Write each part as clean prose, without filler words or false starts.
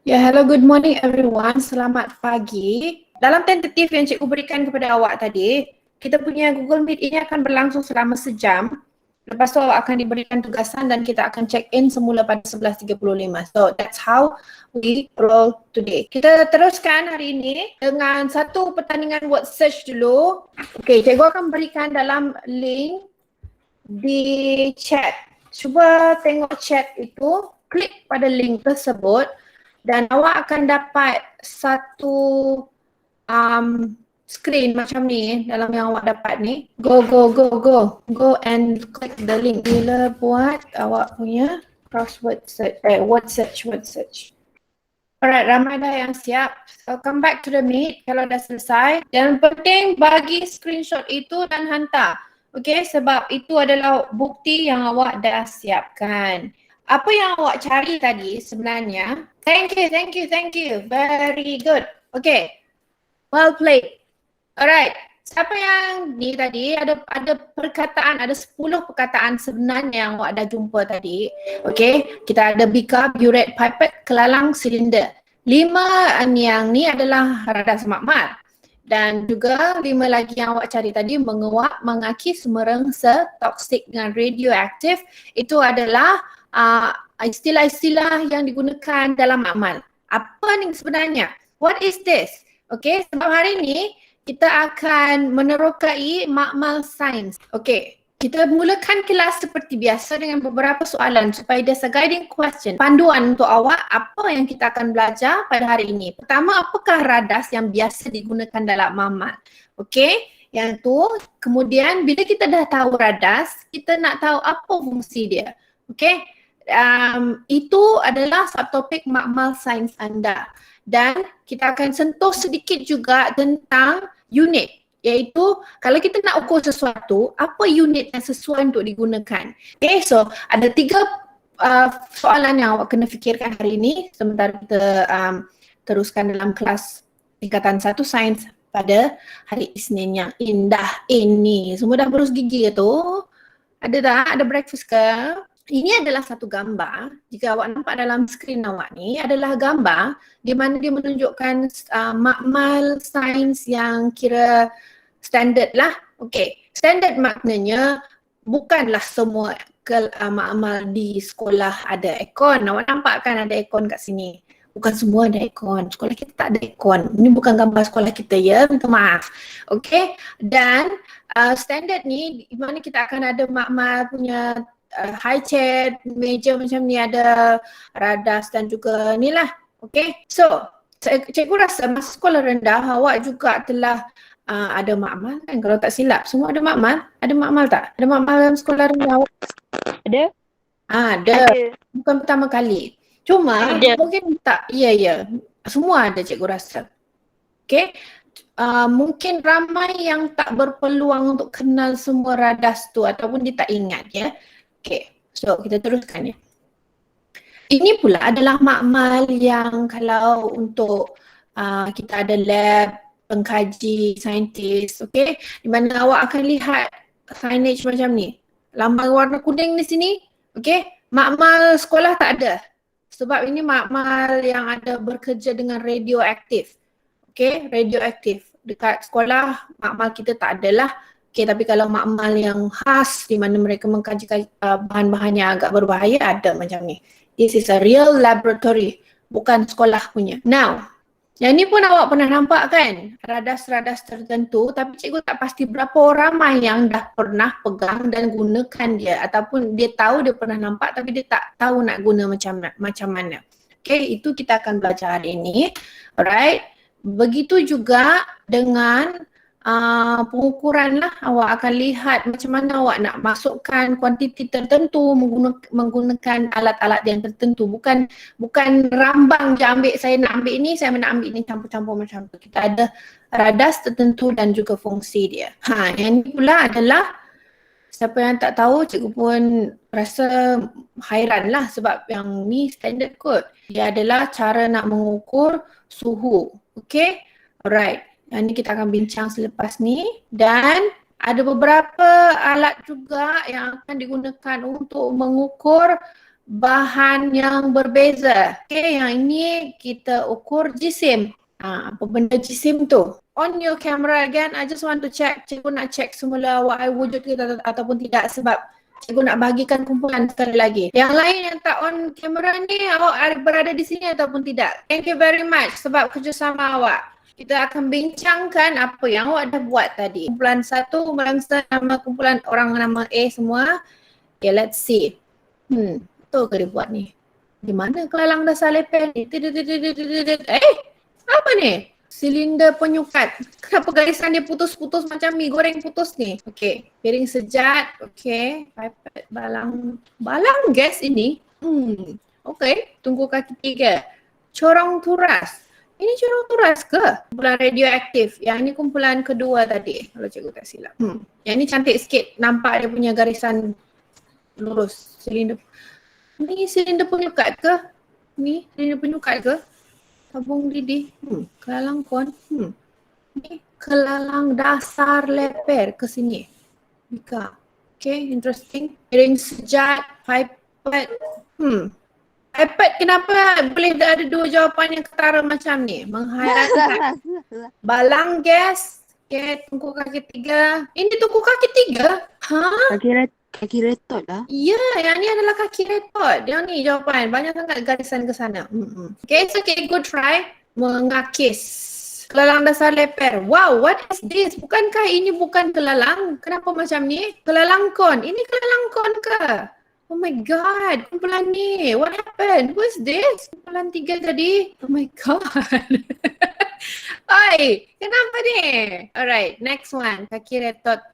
Ya, hello, good morning everyone. Selamat pagi. Dalam tentatif yang cikgu berikan kepada awak tadi, kita punya Google Meet ini akan berlangsung selama sejam. Lepas tu awak akan diberikan tugasan dan kita akan check in semula pada 11.35. So that's how we roll today. Kita teruskan hari ini dengan satu pertandingan word search dulu. Okay, cikgu akan berikan dalam link di chat. Cuba tengok chat itu, klik pada link tersebut dan awak akan dapat satu screen macam ni dalam yang awak dapat ni. Go and click the link. Bila buat awak punya crossword search, word search. Alright, ramai dah yang siap. So come back to the meet kalau dah selesai. Dan penting bagi screenshot itu dan hantar. Okay, sebab itu adalah bukti yang awak dah siapkan. Apa yang awak cari tadi sebenarnya? Thank you. Very good. Okay, well played. Alright, siapa yang ni tadi ada perkataan, ada 10 perkataan sebenarnya yang awak dah jumpa tadi. Okay, kita ada bika, burette, pipette, kelalang, silinder. 5 yang ni adalah radas makmal. Dan juga 5 lagi yang awak cari tadi, menguap, mengakis, merengsa, toksik dan radioaktif. Itu adalah istilah-istilah yang digunakan dalam makmal. Apa ni sebenarnya? What is this? Okay, sebab hari ni kita akan menerokai makmal sains. Okay, kita mulakan kelas seperti biasa dengan beberapa soalan supaya there's a guiding question. Panduan untuk awak apa yang kita akan belajar pada hari ini. Pertama, apakah radas yang biasa digunakan dalam makmal? Okay, yang tu. Kemudian bila kita dah tahu radas, kita nak tahu apa fungsi dia. Okay, itu adalah subtopik makmal sains anda. Dan kita akan sentuh sedikit juga tentang unit, iaitu kalau kita nak ukur sesuatu, apa unit yang sesuai untuk digunakan. Okay, so ada 3 soalan yang awak kena fikirkan hari ini sementara kita teruskan dalam kelas tingkatan 1 sains pada hari Isnin yang indah ini. Semua dah berus gigi tu? Ada tak? Ada breakfast ke? Ini adalah satu gambar, jika awak nampak dalam skrin awak ni adalah gambar di mana dia menunjukkan makmal sains yang kira standard lah. Okay, standard maknanya bukanlah semua makmal di sekolah ada aircon. Awak nampak kan ada aircon kat sini. Bukan semua ada aircon. Sekolah kita tak ada aircon. Ini bukan gambar sekolah kita ya, minta maaf. Okay, dan standard ni di mana kita akan ada makmal punya high chair, meja macam ni, ada radas dan juga ni lah. Okay, so cikgu rasa masa sekolah rendah awak juga telah ada makmal kan, kalau tak silap. Semua ada makmal? Ada makmal tak? Ada makmal dalam sekolah rendah awak? Ada? Ada. Bukan pertama kali. Cuma mungkin tak, ya. Semua ada cikgu rasa. Okay, mungkin ramai yang tak berpeluang untuk kenal semua radas tu ataupun dia tak ingat ya. Okay, so kita teruskan ya. Ini pula adalah makmal yang kalau untuk kita ada lab, pengkaji, saintis, okay, di mana awak akan lihat signage macam ni. Lambang warna kuning di sini, okay, makmal sekolah tak ada. Sebab ini makmal yang ada bekerja dengan radioaktif. Okay, radioaktif. Dekat sekolah makmal kita tak adalah. Okay, tapi kalau makmal yang khas di mana mereka mengkaji bahan-bahan yang agak berbahaya ada macam ni. This is a real laboratory, bukan sekolah punya. Now, yang ni pun awak pernah nampak kan? Radas-radas tertentu, tapi cikgu tak pasti berapa ramai yang dah pernah pegang dan gunakan dia ataupun dia tahu dia pernah nampak tapi dia tak tahu nak guna macam mana. Okay, itu kita akan belajar hari ini. Alright. Begitu juga dengan pengukuran lah, awak akan lihat macam mana awak nak masukkan kuantiti tertentu menggunakan alat-alat yang tertentu, bukan rambang je ambil, saya nak ambil ni, saya nak ambil ni, campur-campur macam tu. Kita ada radas tertentu dan juga fungsi dia. Yang ni pula adalah, siapa yang tak tahu, cikgu pun rasa hairan lah sebab yang ni standard kot. Dia adalah cara nak mengukur suhu. Okay, alright. Yang ni kita akan bincang selepas ni, dan ada beberapa alat juga yang akan digunakan untuk mengukur bahan yang berbeza. Okay, yang ini kita ukur jisim. Apa benda jisim tu? On your camera again, I just want to check. Cikgu nak check semula awak wujud ke ataupun tidak sebab cikgu nak bagikan kumpulan sekali lagi. Yang lain yang tak on kamera ni, awak berada di sini ataupun tidak? Thank you very much sebab kerjasama awak. Kita akan bincangkan apa yang awak dah buat tadi. Kumpulan satu, kumpulan nama kumpulan orang nama A semua. Okay, let's see. Betul ke dia buat ni? Di mana kelalang dasar lepel ni? Apa ni? Silinder penyukat. Kenapa garisan dia putus-putus macam mie goreng putus ni? Okey, piring sejat. Okey, pipet balang. Balang gas ini? Okey, tunggu kaki 3. Corong turas. Ini corong turas ke? Kumpulan radioaktif. Yang ini kumpulan kedua tadi. Kalau cikgu tak silap. Yang ini cantik sikit. Nampak dia punya garisan lurus. Silinder. Ini silinder penyukat ke? Ni silinder penyukat ke? Tabung didih, kelalang kon, ni kelalang dasar leper ke sini. Bika. Okay, interesting. Piring sejat, pipet. Pipet kenapa boleh ada dua jawapan yang ketara macam ni? Menghayatkan. Balang gas. Okay, tungku kaki 3. Ini tungku kaki 3? Kaki retot lah. Ya, yang ni adalah kaki retot. Yang ni jawapan. Banyak sangat garisan ke sana. Okay, so okay, good try. Mengakis. Kelalang dasar leper. Wow, what is this? Bukankah ini bukan kelalang? Kenapa macam ni? Kelalang kon. Ini kelalang kon ke? Oh my god, kumpulan ni. What happened? Who is this? Kumpulan 3 tadi. Oh my god. Oi, kenapa ni? Alright, next one. Kaki retot.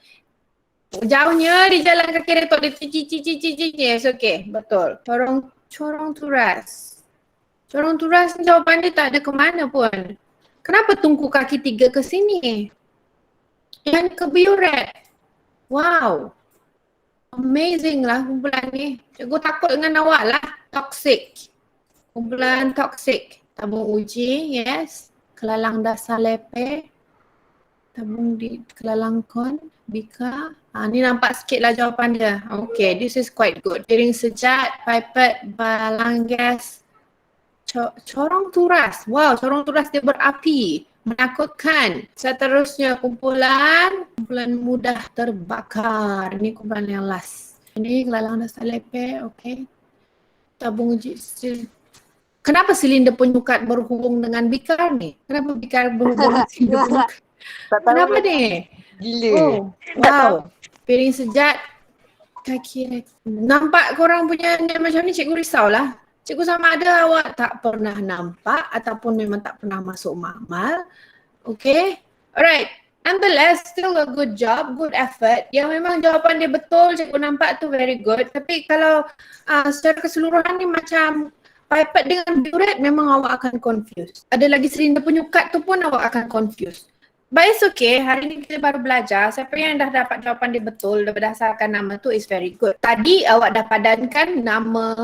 Jauhnya di jalan kaki retot dia cici. Yes, okay, betul. Corong turas. Corong turas ni jawapan dia tak ada ke mana pun. Kenapa tungku kaki 3 ke sini? Yang ke bioret. Wow. Amazing lah kumpulan ni. Cikgu takut dengan awak lah. Toxic. Kumpulan toxic. Tabung uji, yes. Kelalang dasar lepe. Tabung di kelalang kon. Bika. Ni nampak sikit lah jawapan dia. Okay, this is quite good. Piring sejat, pipet, balang gas, corong turas. Wow, corong turas dia berapi. Menakutkan. Seterusnya kumpulan mudah terbakar. Ini kumpulan yang last. Ini kelalang dasar lepe, okay. Tabung uji. Kenapa silinder penyukat berhubung dengan bikar ni? Kenapa bikar berhubung dengan silinder penyukat? Kenapa ni? Gila. Oh, wow. Piring sejat, kaki nampak korang punya ni macam ni, cikgu risaulah. Cikgu sama ada awak tak pernah nampak ataupun memang tak pernah masuk makmal. Okay. Alright. Nonetheless, still a good job, good effort. Yang memang jawapan dia betul, cikgu nampak tu very good. Tapi kalau secara keseluruhan ni macam pipet dengan buret memang awak akan confused. Ada lagi silinder penyukat tu pun awak akan confused. But it's okay, hari ni kita baru belajar. Siapa yang dah dapat jawapan dia betul berdasarkan nama tu is very good. Tadi awak dah padankan nama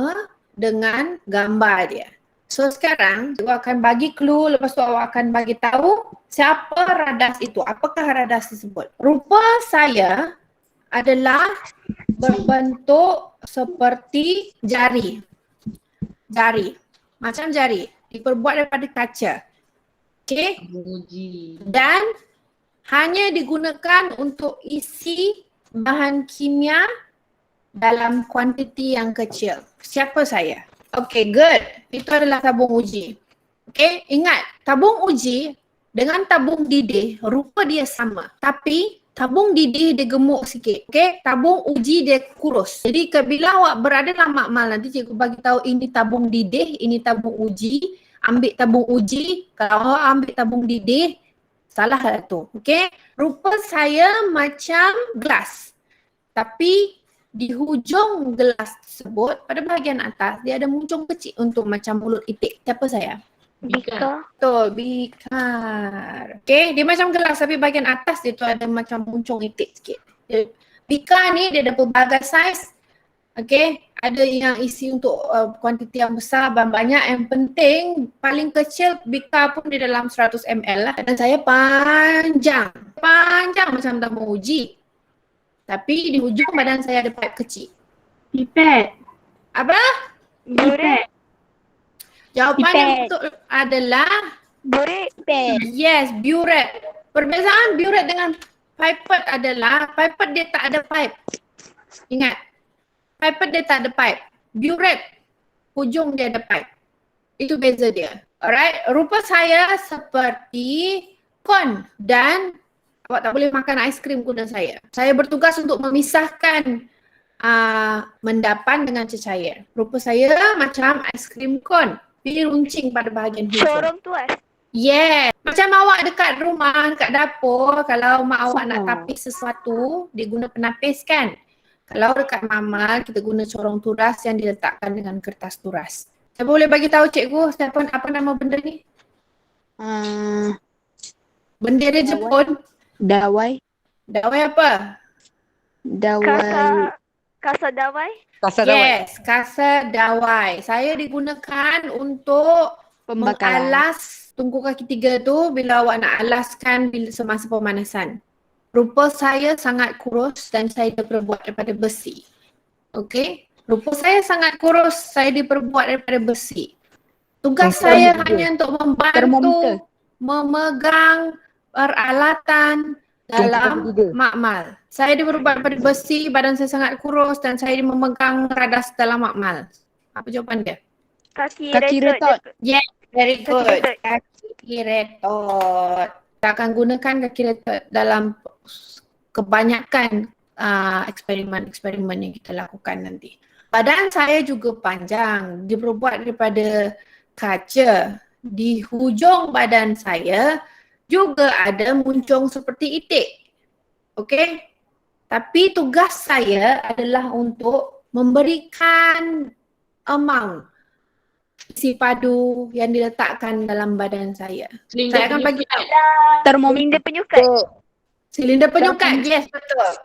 dengan gambar dia. So sekarang cikgu akan bagi clue, lepas tu awak akan bagi tahu siapa radas itu, apakah radas tersebut. Rupa saya adalah berbentuk seperti jari. Jari, macam jari, diperbuat daripada kaca. Okay, dan hanya digunakan untuk isi bahan kimia dalam kuantiti yang kecil. Siapa saya? Okay, good. Itu adalah tabung uji. Okay, ingat tabung uji dengan tabung didih rupa dia sama. Tapi tabung didih dia gemuk sikit. Okay, tabung uji dia kurus. Jadi bila awak berada dalam makmal nanti cikgu bagi tahu ini tabung didih, ini tabung uji. Ambil tabung uji, kalau awak ambil tabung didih, salah lah tu. Okay, rupa saya macam gelas. Tapi di hujung gelas tersebut, pada bahagian atas, dia ada muncung kecil untuk macam mulut itik. Siapa saya? Bika. Betul, bikar. Okay, dia macam gelas tapi bahagian atas dia tu ada macam muncung itik sikit. Bika ni dia ada pelbagai saiz. Okay, ada yang isi untuk kuantiti yang besar dan banyak. Yang penting paling kecil bika pun di dalam 100 ml lah. Dan saya panjang macam tabung uji. Tapi di hujung badan saya ada pipe kecil. Pipet. Apa? Burek. Jawapan yang Ipet. betul adalah Burek. yes, burette. Perbezaan burette dengan pipette adalah pipette dia tak ada pipe. Ingat, pipette dia tak ada pipe. Burette, hujung dia ada pipe. Itu beza dia. Alright, rupa saya seperti kon dan awak tak boleh makan aiskrim guna saya. Saya bertugas untuk memisahkan mendapan dengan cecair. Rupa saya macam aiskrim kon, pilih runcing pada bahagian hujung. Corong tuas. Yes. Macam awak dekat rumah, dekat dapur, kalau mak awak nak tapis sesuatu, dia guna penapis kan? Kalau dekat mama, kita guna corong turas yang diletakkan dengan kertas turas. Saya boleh bagi tahu cikgu apa nama benda ni? Benda dia Jepun. Dawai. Dawai apa? Dawai. Kasa dawai. Kasar dawai. Yes, kasa dawai. Saya digunakan untuk Pembakaran. mengalas tungku kaki tiga tu bila awak nak alaskan bila semasa pemanasan. Rupa saya sangat kurus dan saya diperbuat daripada besi. Okey? Rupa saya sangat kurus, saya diperbuat daripada besi. Tugas saya hanya untuk membantu Termometer. memegang peralatan dalam makmal. Saya diperbuat daripada besi, badan saya sangat kurus dan saya memegang radas dalam makmal. Apa jawapan dia? Kaki retot. Yes, very Kaki good. retot. Kaki retot. Kita akan gunakan kaki retot dalam kebanyakan eksperimen-eksperimen yang kita lakukan nanti. Badan saya juga panjang, diperbuat daripada kaca. Di hujung badan saya juga ada muncung seperti itik. Okey? Tapi tugas saya adalah untuk memberikan amount isi padu yang diletakkan dalam badan saya. Saya akan bagi tahu. Silinder penyukat. Silinder penyukat, yes betul.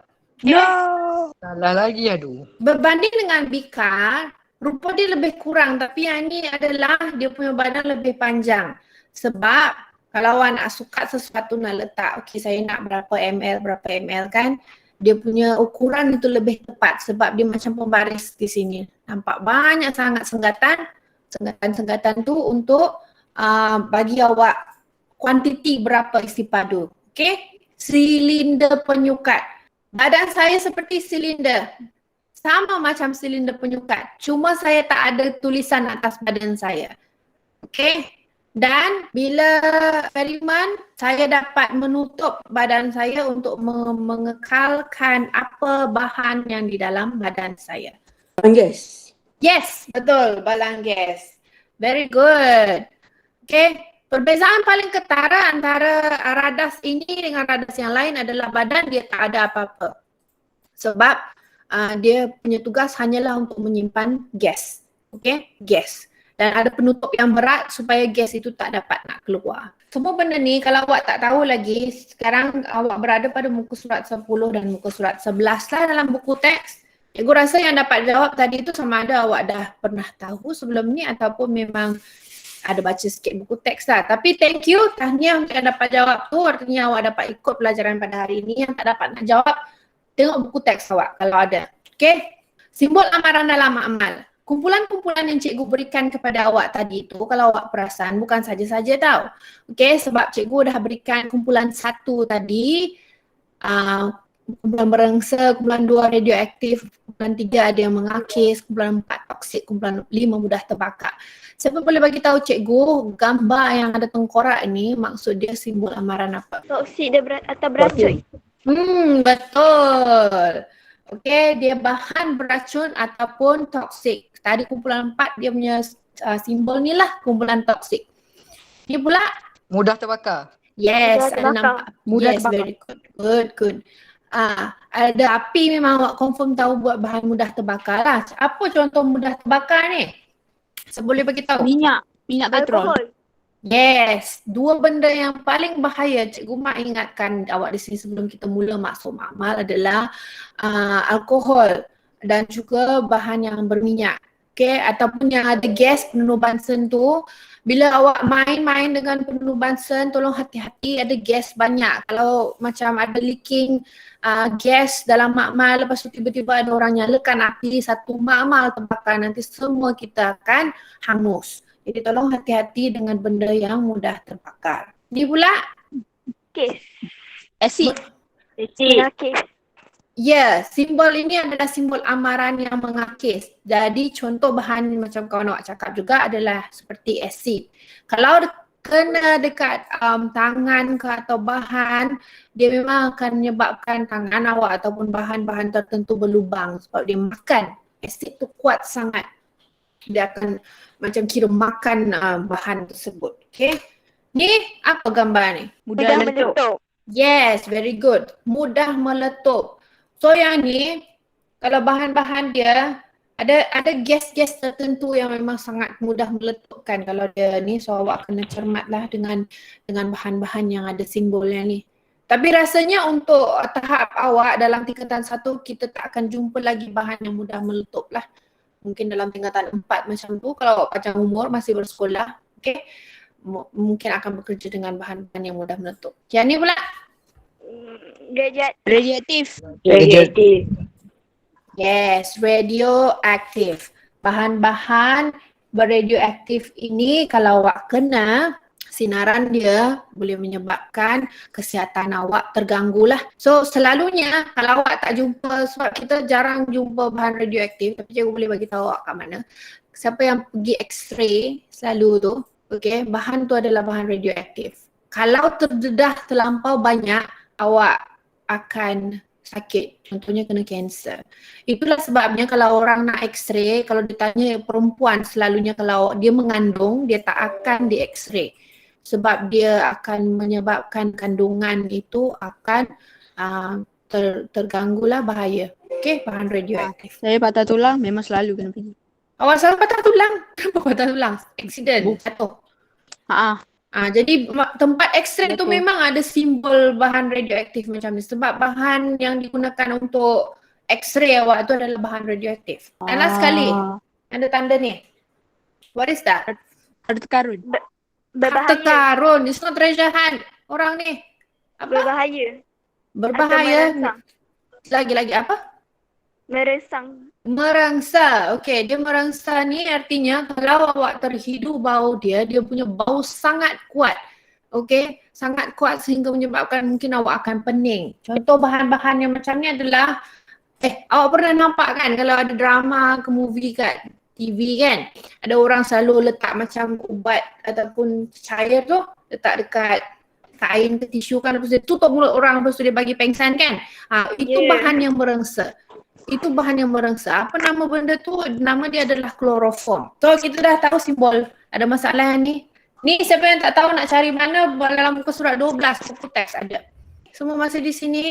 No. Salah lagi aduh. Berbanding dengan bikar, rupa dia lebih kurang tapi yang ni adalah dia punya badan lebih panjang. Sebab kalau awak nak sukat sesuatu nak letak, okey saya nak berapa ml kan, dia punya ukuran itu lebih tepat sebab dia macam pembaris di sini. Nampak banyak sangat senggatan tu untuk bagi awak kuantiti berapa isi padu. Okey? Silinder penyukat. Badan saya seperti silinder. Sama macam silinder penyukat. Cuma saya tak ada tulisan atas badan saya. Okey? Dan bila eksperimen, saya dapat menutup badan saya untuk mengekalkan apa bahan yang di dalam badan saya. Anggis. Yes, betul, balang gas. Very good. Okay, perbezaan paling ketara antara radas ini dengan radas yang lain adalah badan dia tak ada apa-apa. Sebab dia punya tugas hanyalah untuk menyimpan gas. Okay, gas. Dan ada penutup yang berat supaya gas itu tak dapat nak keluar. Semua benda ni kalau awak tak tahu lagi, sekarang awak berada pada muka surat 10 dan muka surat 11 lah dalam buku teks. Cikgu rasa yang dapat jawab tadi tu sama ada awak dah pernah tahu sebelum ni ataupun memang ada baca sikit buku teks lah. Tapi thank you, tahniah untuk yang dapat jawab tu. Artinya awak dapat ikut pelajaran pada hari ini. Yang tak dapat nak jawab, tengok buku teks awak kalau ada. Okay? Simbol amaran dalam amal. Kumpulan-kumpulan yang cikgu berikan kepada awak tadi tu, kalau awak perasan bukan saja-saja tau. Okay, sebab cikgu dah berikan kumpulan 1 tadi, kumpulan berengsa, kumpulan 2 radioaktif, kumpulan 3 ada yang mengakis, kumpulan 4 toksik, kumpulan 5 mudah terbakar. Siapa boleh bagi tahu cikgu gambar yang ada tengkorak ni maksud dia simbol amaran apa? Toksik atau beracun. Betul. Okey, dia bahan beracun ataupun toksik. Tadi kumpulan 4 dia punya simbol ni lah kumpulan toksik. Dia pula Mudah terbakar. yes, Mudah ada terbakar. nampak. Mudah Yes, terbakar. very good. Good. Ada api memang awak confirm tahu buat bahan mudah terbakar lah. Apa contoh mudah terbakar ni? Saya boleh bagi tahu. Minyak petrol. Alkohol. Yes, 2 benda yang paling bahaya cikgu mak ingatkan awak di sini sebelum kita mula masuk makmal adalah alkohol dan juga bahan yang berminyak. Okay, ataupun yang ada gas penuh bansen tu, Bila awak main-main dengan penuh Bunsen, tolong hati-hati, ada gas banyak. Kalau macam ada leaking gas dalam makmal, lepas tu tiba-tiba ada orang nyalakan api, satu makmal terbakar, nanti semua kita akan hangus. Jadi tolong hati-hati dengan benda yang mudah terbakar. Ni pula, Kes. Asid. Mengakis. ya, simbol ini adalah simbol amaran yang mengakis. Jadi contoh bahan macam kawan awak cakap juga adalah seperti asid. Kalau kena dekat tangan ke atau bahan, dia memang akan menyebabkan tangan awak ataupun bahan-bahan tertentu berlubang sebab dia makan. Asid tu kuat sangat. Dia akan macam kira makan bahan tersebut. Okay. Ni apa gambar ni? Mudah meletup. Yes, very good. Mudah meletup. So yang ni, kalau bahan-bahan dia, ada gas-gas tertentu yang memang sangat mudah meletupkan kalau dia ni. So awak kena cermatlah dengan bahan-bahan yang ada simbolnya ni. Tapi rasanya untuk tahap awak dalam tingkatan 1, kita tak akan jumpa lagi bahan yang mudah meletup lah. Mungkin dalam tingkatan 4 macam tu, kalau awak panjang umur masih bersekolah, okay, mungkin akan bekerja dengan bahan-bahan yang mudah meletup. Yang ni pula? Radioaktif. Yes, radioaktif. Bahan-bahan berradioaktif ini kalau awak kena, sinaran dia boleh menyebabkan kesihatan awak terganggu lah. So selalunya kalau awak tak jumpa, sebab kita jarang jumpa bahan radioaktif, tapi cikgu boleh bagi tahu awak kat mana. Siapa yang pergi x-ray selalu tu, okay, bahan tu adalah bahan radioaktif. Kalau terdedah terlampau banyak, awak akan sakit. Contohnya kena kanser. Itulah sebabnya kalau orang nak x-ray, kalau ditanya perempuan selalunya kalau dia mengandung, dia tak akan di x-ray. Sebab dia akan menyebabkan kandungan itu akan terganggulah bahaya. Okey, bahan radioaktif. Saya patah tulang memang selalu kena pergi. Awak selalu patah tulang? Kenapa patah tulang? Accident, jatuh. Jadi tempat x-ray tu memang ada simbol bahan radioaktif macam ni. Sebab bahan yang digunakan untuk x-ray awak tu adalah bahan radioaktif. Dan last sekali, ada tanda ni. What is that? Harta karun. Harta karun. It's not treasure hunt. Orang ni. Apa? Berbahaya. Berbahaya. Atau Lagi-lagi apa? meresang. Merangsa. Okey, dia merangsa ni artinya kalau awak terhidu bau dia, dia punya bau sangat kuat. Okey, sangat kuat sehingga menyebabkan mungkin awak akan pening. Contoh bahan-bahan yang macam ni adalah awak pernah nampak kan kalau ada drama ke movie kat TV kan, ada orang selalu letak macam ubat ataupun cair tu letak dekat kain ke tisu kan, lepas dia tutup mulut orang, lepas tu dia bagi pengsan kan. Itu bahan yang merangsa. Itu bahan yang merangsa. Apa nama benda tu? Nama dia adalah kloroform. So kita dah tahu simbol. Ada masalah ni. Ni siapa yang tak tahu nak cari mana dalam muka surat 12 buku teks ada. Semua masih di sini?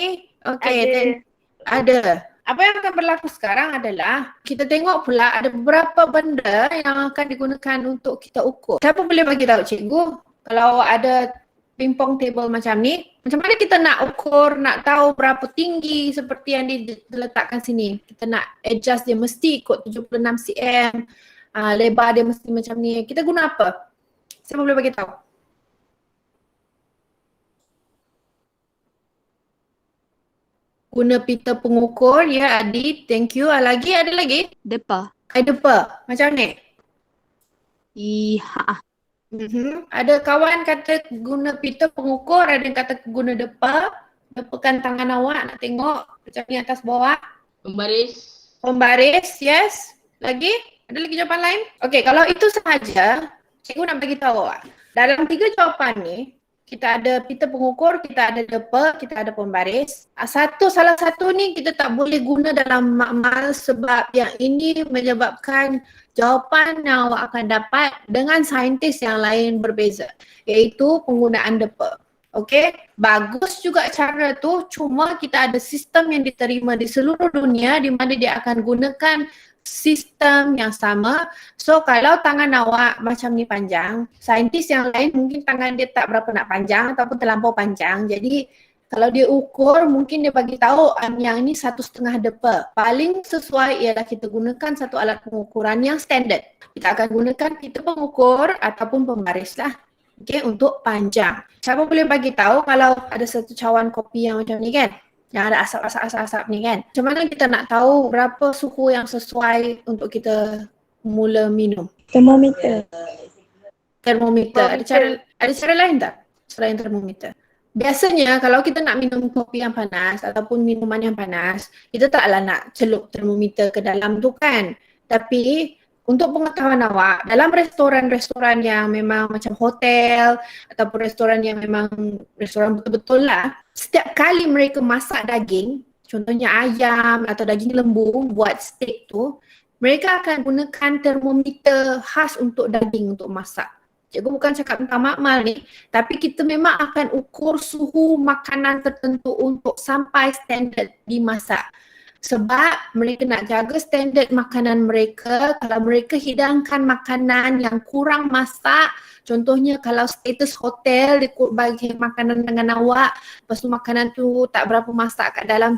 Okey. Ada. Apa yang akan berlaku sekarang adalah kita tengok pula ada beberapa benda yang akan digunakan untuk kita ukur. Siapa boleh bagi tahu cikgu kalau ada ping-pong table macam ni, macam mana kita nak ukur, nak tahu berapa tinggi seperti yang diletakkan sini. Kita nak adjust dia mesti ikut 76 cm, lebar dia mesti macam ni. Kita guna apa? Siapa boleh bagi tahu? Guna pita pengukur, ya Adi, thank you. Lagi, ada lagi? Depa. Depa, macam ni? Ada kawan kata guna pita pengukur, ada yang kata guna depa. Depakan tangan awak, nak tengok macam ni atas bawah. Pembaris, yes. Lagi? Ada lagi jawapan lain? Okey, kalau itu sahaja, cikgu nak bagi tahu awak. Dalam 3 jawapan ni, kita ada pita pengukur, kita ada depa, kita ada pembaris. Salah satu ni kita tak boleh guna dalam makmal sebab yang ini menyebabkan jawapan yang awak akan dapat dengan saintis yang lain berbeza, iaitu penggunaan depa. Okey, bagus juga cara tu, cuma kita ada sistem yang diterima di seluruh dunia di mana dia akan gunakan sistem yang sama. So kalau tangan awak macam ni panjang, saintis yang lain mungkin tangan dia tak berapa nak panjang ataupun terlampau panjang. Jadi Kalau dia ukur, mungkin dia bagi tahu yang ini 1,5 depa. Paling sesuai ialah kita gunakan satu alat pengukuran yang standard. Kita akan gunakan kita pengukur ataupun pembaris lah. Okay, untuk panjang. Siapa boleh bagi tahu kalau ada satu cawan kopi yang macam ni kan? Yang ada asap-asap ni kan? Macam mana kita nak tahu berapa suhu yang sesuai untuk kita mula minum? Termometer. Termometer. Ada cara lain tak selain termometer? Biasanya kalau kita nak minum kopi yang panas ataupun minuman yang panas, kita taklah nak celup termometer ke dalam tu kan. Tapi untuk pengetahuan awak, dalam restoran-restoran yang memang macam hotel ataupun restoran yang memang restoran betul-betul lah, setiap kali mereka masak daging, contohnya ayam atau daging lembu buat steak tu, mereka akan gunakan termometer khas untuk daging untuk masak. Cikgu bukan cakap tentang makmal ni, tapi kita memang akan ukur suhu makanan tertentu untuk sampai standard dimasak. Sebab mereka nak jaga standard makanan mereka, kalau mereka hidangkan makanan yang kurang masak, contohnya kalau status hotel dia bagi makanan dengan awak, lepas tu makanan tu tak berapa masak kat dalam,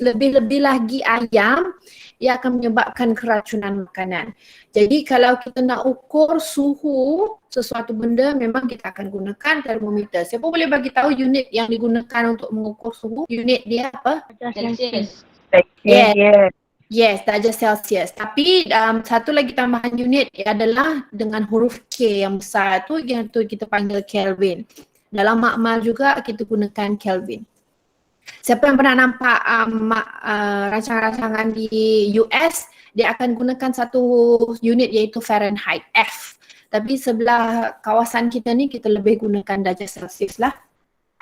lebih-lebih lagi ayam, ia akan menyebabkan keracunan makanan. Jadi kalau kita nak ukur suhu sesuatu benda, memang kita akan gunakan termometer. Siapa boleh bagi tahu unit yang digunakan untuk mengukur suhu? Unit dia apa? Celsius. Yes, darjah Celsius. Tapi satu lagi tambahan unit adalah dengan huruf K yang besar tu, yang tu kita panggil Kelvin. Dalam makmal juga kita gunakan Kelvin. Siapa yang pernah nampak rancangan-rancangan di US, dia akan gunakan satu unit iaitu Fahrenheit, F. Tapi sebelah kawasan kita ni, kita lebih gunakan darjah Celsius lah.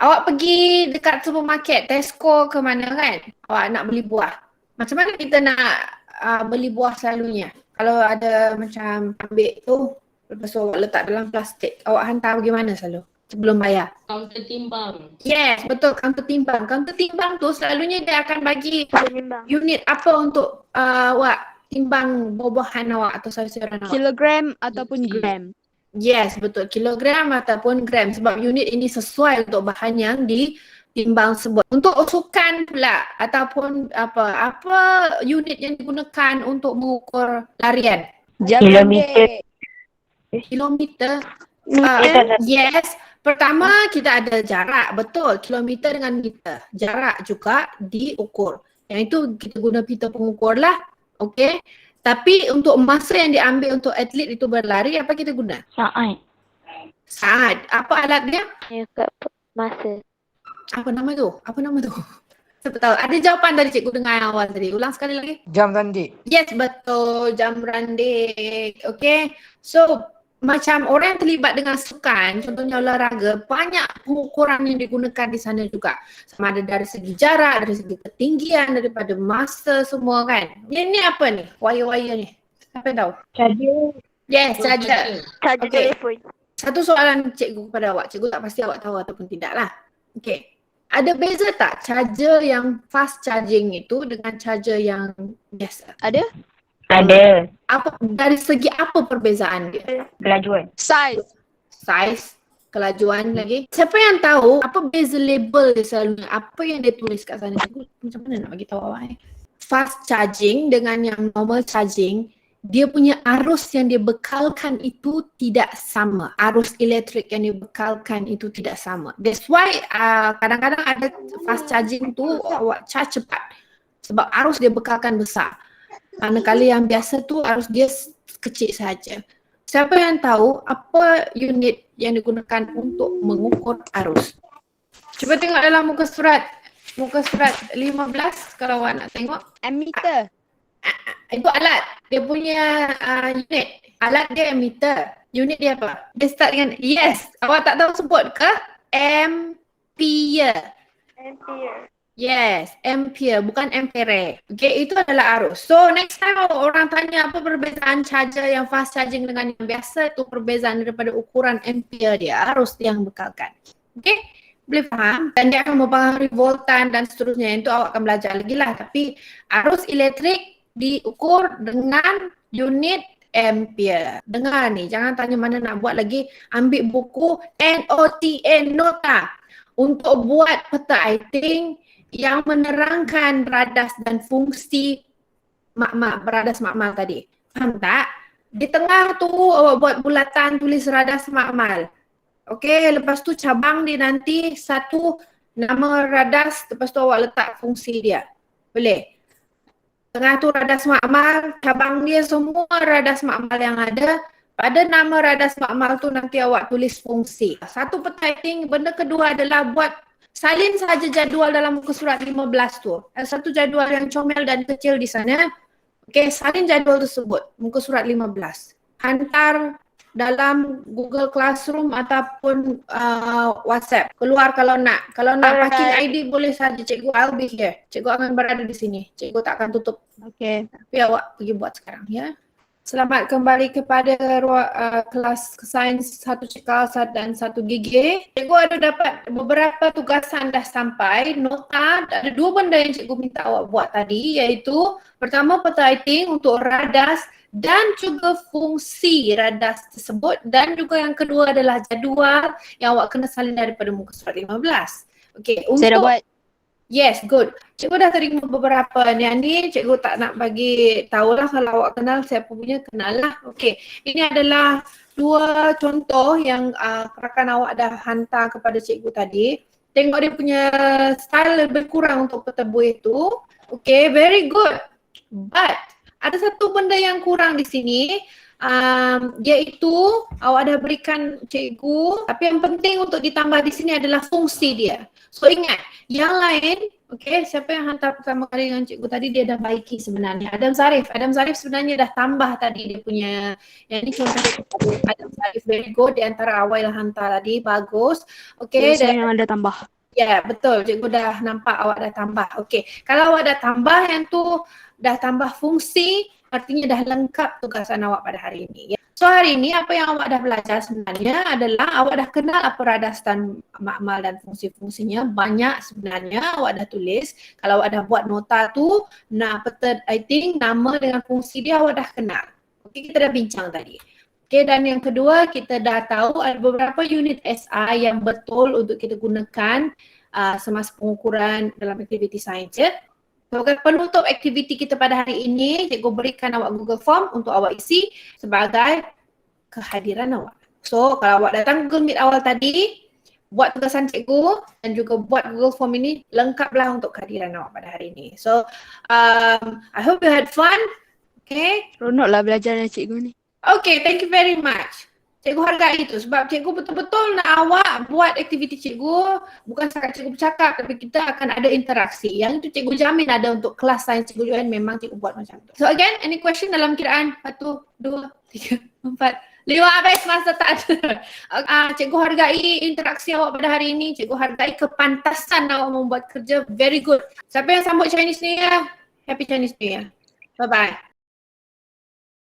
Awak pergi dekat supermarket, Tesco ke mana kan? Awak nak beli buah. Macam mana kita nak beli buah selalunya? Kalau ada macam ambil tu, lepas tu awak letak dalam plastik, awak hantar bagaimana selalu? Sebelum bayar. Kaunter timbang. Yes, betul, kaunter timbang. Kaunter timbang tu selalunya dia akan bagi Penimbang. unit apa untuk awak timbang buah-buahan awak atau sayur-sayuran awak. Kilogram ataupun gram. Yes, betul. Kilogram ataupun gram. Sebab unit ini sesuai untuk bahan yang ditimbang sebut. Untuk sukan pula ataupun apa unit yang digunakan untuk mengukur larian? Kilometer. Kilometer. Meter. Yes. Pertama kita ada jarak, betul, kilometer dengan meter. Jarak juga diukur. Yang itu kita guna pita pengukur lah, okey. Tapi untuk masa yang diambil untuk atlet itu berlari, apa kita guna? Saat. Saat. Apa alat dia? Kat masa. Apa nama tu? Siapa tahu? Ada jawapan dari cikgu dengar yang awal tadi. Ulang sekali lagi. Jam randik. Yes, betul. Jam randik. Okay. So, macam orang yang terlibat dengan sukan, contohnya olahraga, banyak pengukuran yang digunakan di sana juga. Sama ada dari segi jarak, dari segi ketinggian, daripada masa semua kan. Ini apa ni? Wire-wire ni. Siapa yang tahu? Charger. Yes, charger. Charger Okay. telefon. Satu soalan cikgu kepada awak. Cikgu tak pasti awak tahu ataupun tidak lah. Okay. Ada beza tak charger yang fast charging itu dengan charger yang biasa? Ada? Ada. Apa, dari segi apa perbezaan dia? Kelajuan. Size. Size, kelajuan lagi. Siapa yang tahu apa beza label dia selalunya? Apa yang dia tulis kat sana? Cikgu macam mana nak bagi tahu awak Fast charging dengan yang normal charging, dia punya arus yang dia bekalkan itu tidak sama. Arus elektrik yang dia bekalkan itu tidak sama. That's why kadang-kadang ada fast charging tu awak charge cepat. Sebab arus dia bekalkan besar. Manakala yang biasa tu arus dia kecil saja. Siapa yang tahu apa unit yang digunakan untuk mengukur arus? Cuba tengok dalam muka surat 15 kalau awak nak tengok. Ammeter. Itu alat. Dia punya unit. Alat dia ammeter. Unit dia apa? Dia start dengan yes. Awak tak tahu sebut ke? Ampere. Ampere. Yes, ampere bukan ampere. Okay, itu adalah arus. So next time orang tanya apa perbezaan charger yang fast charging dengan yang biasa, itu perbezaan daripada ukuran ampere dia, arus yang bekalkan. Okay, boleh faham? Dan dia akan mempengaruhi voltan dan seterusnya. Itu awak akan belajar lagi lah. Tapi arus elektrik diukur dengan unit ampere. Dengar ni, jangan tanya mana nak buat lagi. Ambil buku NOTA, nota. untuk buat peta writing yang menerangkan radas dan fungsi radas makmal tadi. Faham tak? Di tengah tu awak buat bulatan tulis radas makmal. Okey, lepas tu cabang dia nanti satu nama radas, lepas tu awak letak fungsi dia. Boleh? Tengah tu radas makmal, cabang dia semua radas makmal yang ada. Pada nama radas makmal tu nanti awak tulis fungsi. Satu peta writing, benda kedua adalah buat salin saja jadual dalam muka surat 15 tu. Satu jadual yang comel dan kecil di sana. Okey, salin jadual tersebut, muka surat 15. Hantar dalam Google Classroom ataupun WhatsApp. Keluar kalau nak. Kalau nak parking ID boleh saja. Cikgu, I'll be here. Cikgu akan berada di sini. Cikgu tak akan tutup. Okay. Tapi awak pergi buat sekarang ya. Selamat kembali kepada kelas sains 1 cekal dan 1 gigi. Cikgu ada dapat beberapa tugasan dah sampai. Nota, ada 2 benda yang cikgu minta awak buat tadi, iaitu pertama peta writing untuk radas dan juga fungsi radas tersebut, dan juga yang kedua adalah jadual yang awak kena salin daripada muka surat 15. Okey, untuk Saya dah buat. yes, good. Cikgu dah terima beberapa yang ni, cikgu tak nak bagi tahulah, kalau awak kenal siapa punya, kenal lah. Okey, ini adalah 2 contoh yang rakan awak dah hantar kepada cikgu tadi. Tengok dia punya style lebih kurang untuk peta buih tu. Okey, very good. But ada satu benda yang kurang di sini, iaitu awak dah berikan cikgu, tapi yang penting untuk ditambah di sini adalah fungsi dia. So ingat, yang lain, okay, siapa yang hantar pertama kali dengan cikgu tadi, dia dah baiki sebenarnya. Adam Zarif sebenarnya dah tambah tadi dia punya, yang ni contoh Adam Zarif, very good, di antara awal hantar tadi, bagus. Okay, Saya yang ada tambah. Ya, betul. Cikgu dah nampak awak dah tambah. Okey. Kalau awak dah tambah yang tu, dah tambah fungsi, artinya dah lengkap tugasan awak pada hari ini. Ya. So hari ini apa yang awak dah belajar sebenarnya adalah awak dah kenal apa radas dan makmal dan fungsi-fungsinya. Banyak sebenarnya awak dah tulis. Kalau awak dah buat nota tu, peta writing, nama dengan fungsi dia awak dah kenal. Okey, kita dah bincang tadi. Okay, dan yang kedua, kita dah tahu ada beberapa unit SI yang betul untuk kita gunakan semasa pengukuran dalam aktiviti sains ya. Sebagai penutup aktiviti kita pada hari ini, cikgu berikan awak Google Form untuk awak isi sebagai kehadiran awak. So, kalau awak datang Google Meet awal tadi, buat tugasan cikgu dan juga buat Google Form ini, lengkaplah untuk kehadiran awak pada hari ini. So, I hope you had fun. Okay. Ronok lah belajar dengan cikgu ni. Okay, thank you very much. Cikgu hargai itu sebab cikgu betul-betul nak awak buat aktiviti cikgu, bukan sangat cikgu bercakap, tapi kita akan ada interaksi. Yang itu cikgu jamin ada untuk kelas sains cikgu join, memang cikgu buat macam tu. So again, any question dalam kiraan 1, 2, 3, 4, 5, habis masa tak ada. Cikgu hargai interaksi awak pada hari ini, cikgu hargai kepantasan awak membuat kerja, very good. Siapa yang sambut Chinese New Year? Happy Chinese New Year. Bye-bye.